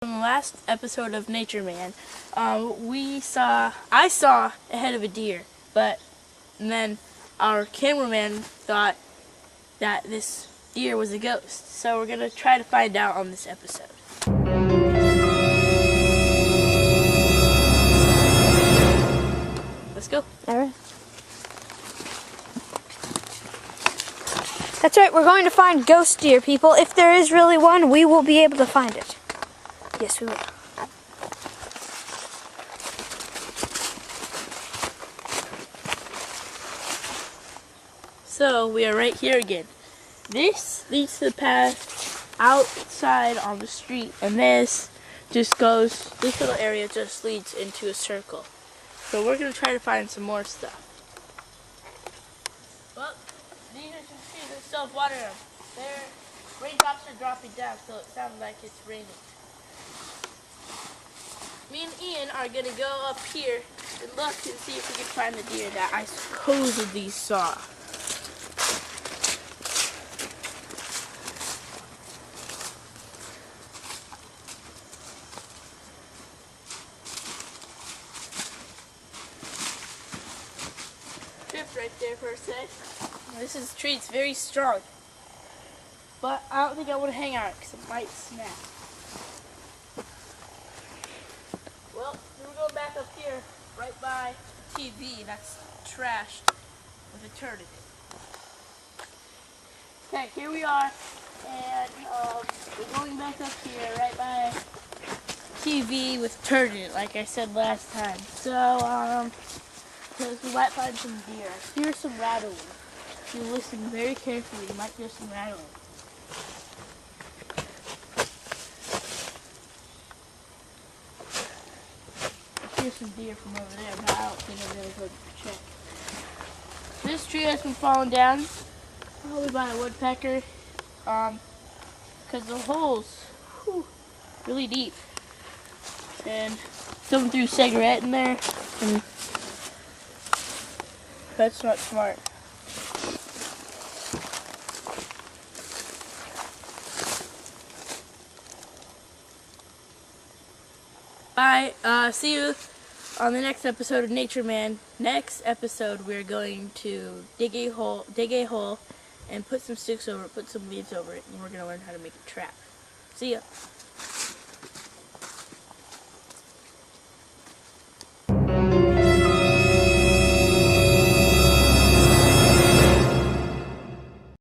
From the last episode of Nature Man, I saw a head of a deer, and then our cameraman thought that this deer was a ghost. So we're gonna try to find out on this episode. Let's go. All right. That's right, we're going to find ghost deer, people. If there is really one, we will be able to find it. Yes, we will. So we are right here again. This leads to the path outside on the street, and this little area just leads into a circle. So we're going to try to find some more stuff. Well, these are some trees that still have water in them. Raindrops are dropping down, so it sounds like it's raining. Me and Ian are going to go up here and look and see if we can find the deer that I supposedly saw. Right there for a sec. This is tree, it's very strong. But I don't think I want to hang on it because it might snap. Well, we're going back up here, right by the TV that's trashed with a turd in it. Okay, here we are, and we're going back up here, right by TV with turd in it, like I said last time. So, because we might find some deer. I hear some rattling. If you listen very carefully, you might hear some rattling. I hear some deer from over there, but I don't think I'm really going to check. This tree has been fallen down, probably by a woodpecker, because the hole's really deep. And someone threw a cigarette in there, and that's not smart. Bye. See you on the next episode of Nature Man. Next episode, we're going to dig a hole, and put some sticks over it, put some leaves over it, and we're going to learn how to make a trap. See ya.